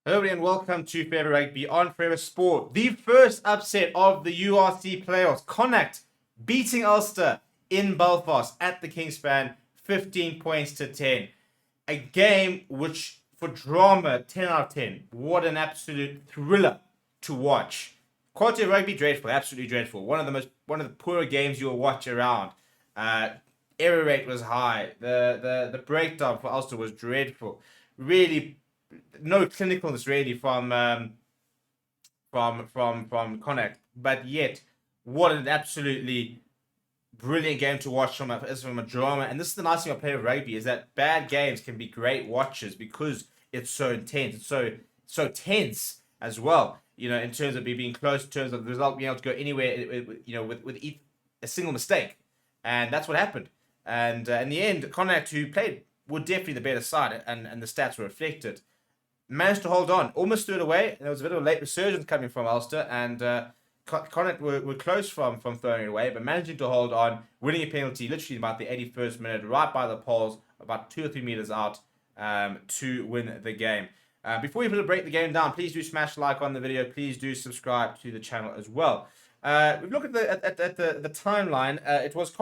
Hello and welcome to Forever Rugby on Forever Sport. The first upset of the URC playoffs. Connacht beating Ulster in Belfast at the Kingspan, 15 points to 10. A game which, for drama, 10 out of 10. What an absolute thriller to watch. Quality of rugby, dreadful, absolutely dreadful. One of the poorer games you'll watch around. Error rate was high. The breakdown for Ulster was dreadful. Really, no clinicalness really from Connacht, but yet what an absolutely brilliant game to watch from a drama. And this is the nice thing about playing rugby, is that bad games can be great watches because it's so intense. It's so tense as well. You know, in terms of being close, in terms of the result being able to go anywhere. With a single mistake, and that's what happened. And in the end, Connacht, who were definitely the better side, and the stats were reflected, managed to hold on, almost threw it away. There was a bit of a late resurgence coming from Ulster, and Connacht were close from throwing it away, but managing to hold on, winning a penalty literally about the 81st minute, right by the poles, about 2 or 3 meters out, to win the game. Before we break the game down, please do smash like on the video. Please do subscribe to the channel as well. We've looked at the timeline. It was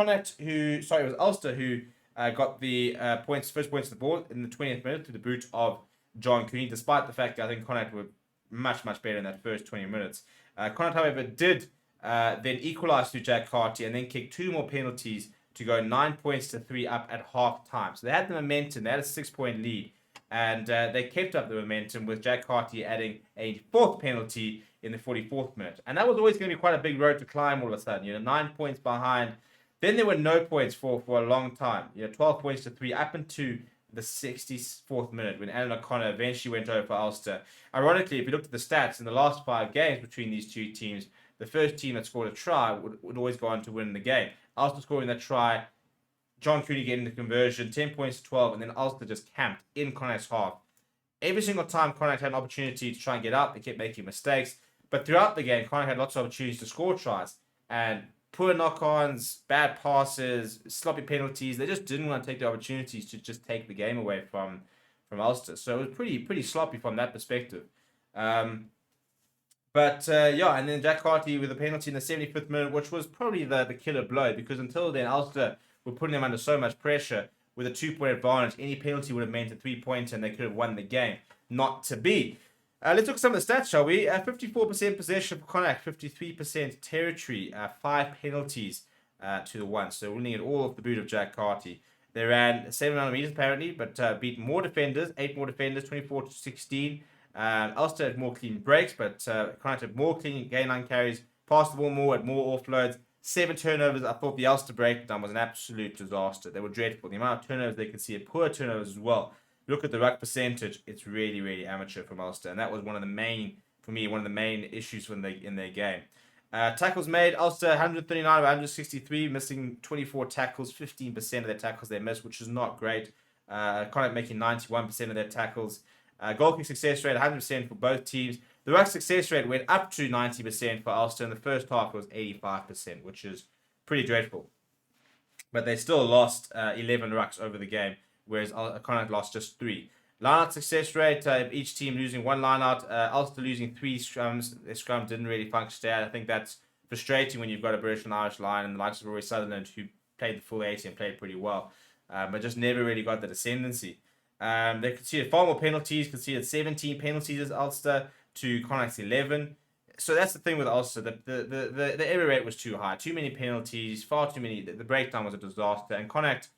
Ulster who got the first points of the ball in the 20th minute through the boot of John Cooney, despite the fact that I think Connacht were much better in that first 20 minutes. Connacht, however, did then equalise through Jack Carty and then kicked 2 more penalties to go 9 points to 3 up at half time. So they had the momentum. They had a 6-point lead, and they kept up the momentum with Jack Carty adding a 4th penalty in the 44th minute. And that was always going to be quite a big road to climb all of a sudden. 9 points behind. Then there were no points for a long time. 12 points to 3 up into the 64th minute when Alan O'Connor eventually went over for Ulster. Ironically, if you looked at the stats in the last 5 games between these two teams, the first team that scored a try would always go on to win the game. Ulster scoring that try, John Cooney getting the conversion, 10 points to 12, and then Ulster just camped in Connacht's half. Every single time Connacht had an opportunity to try and get up, they kept making mistakes. But throughout the game, Connacht had lots of opportunities to score tries. And poor knock-ons, bad passes, sloppy penalties. They just didn't want to take the opportunities to just take the game away from Ulster. So it was pretty sloppy from that perspective. And then Jack Carty with a penalty in the 75th minute, which was probably the killer blow, because until then, Ulster were putting them under so much pressure. With a 2-point advantage, any penalty would have meant a 3-pointer and they could have won the game. Not to be. Let's look at some of the stats, shall we? 54% possession for Connacht, 53% territory, 5 penalties to the 1. So winning it all off the boot of Jack Carty. They ran 700 meters apparently, but beat more defenders, 8 more defenders, 24 to 16. Ulster had more clean breaks, but Connacht had more clean gain line carries, passed the ball more, had more offloads, 7 turnovers. I thought the Ulster breakdown was an absolute disaster. They were dreadful. The amount of turnovers they could see, poor turnovers as well. Look at the ruck percentage; it's really amateur from Ulster, and that was one of the main issues in their game. Tackles made: Ulster 139 of 163, missing 24 tackles, 15% of their tackles they missed, which is not great. Connacht making 91% of their tackles. Goal kick success rate 100% for both teams. The ruck success rate went up to 90% for Ulster. In the first half, it was 85%, which is pretty dreadful. But they still lost 11 rucks over the game, whereas Connacht lost just 3. Line-out success rate, each team losing 1 line-out, Ulster losing 3 scrums. Their scrum didn't really function today. I think that's frustrating when you've got a British and Irish line and the likes of Roy Sutherland, who played the full 80 and played pretty well, but just never really got the ascendancy. They conceded far more penalties, conceded 17 penalties as Ulster to Connacht's 11. So that's the thing with Ulster. The error rate was too high. Too many penalties, far too many. The breakdown was a disaster. And Connacht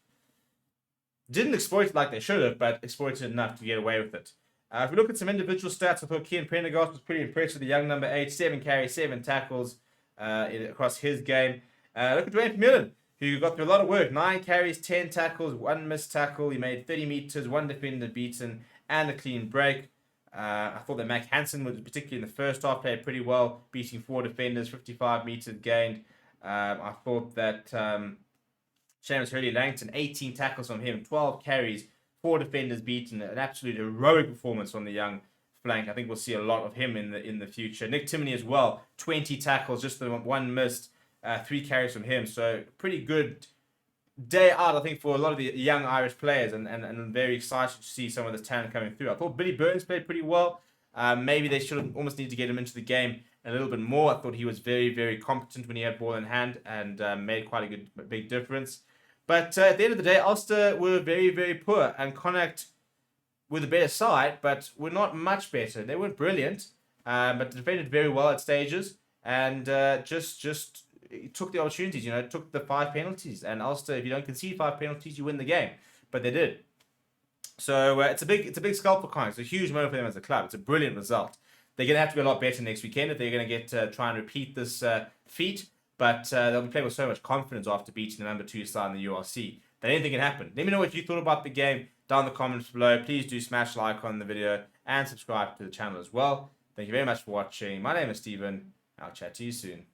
didn't exploit it like they should have, but exploited enough to get away with it. If we look at some individual stats, I thought Kian Prendergast was pretty impressive. The young number 8, 7 carries, 7 tackles across his game. Look at Dwayne Vermeulen, who got through a lot of work. 9 carries, 10 tackles, 1 missed tackle. He made 30 meters, 1 defender beaten, and a clean break. I thought that Mac Hansen, particularly in the first half, played pretty well, beating 4 defenders, 55 meters gained. I thought that Seamus Hurley-Langton, 18 tackles from him, 12 carries, 4 defenders beaten, an absolute heroic performance from the young flank. I think we'll see a lot of him in the future. Nick Timoney as well, 20 tackles, just the 1 missed, 3 carries from him. So pretty good day out, I think, for a lot of the young Irish players, and I'm very excited to see some of this talent coming through. I thought Billy Burns played pretty well. Maybe they should have almost need to get him into the game a little bit more. I thought he was very, very competent when he had ball in hand and made quite a big difference. But at the end of the day, Ulster were very, very poor, and Connacht were the better side, but were not much better. They weren't brilliant, but defended very well at stages, and just took the opportunities. Took the 5 penalties. And Ulster, if you don't concede 5 penalties, you win the game. But they did. So it's a big scalp for Connacht. It's a huge moment for them as a club. It's a brilliant result. They're going to have to be a lot better next weekend if they're going to get try and repeat this feat. But they'll be playing with so much confidence after beating the number 2 side in the URC that anything can happen. Let me know what you thought about the game down in the comments below. Please do smash like on the video and subscribe to the channel as well. Thank you very much for watching. My name is Steven. I'll chat to you soon.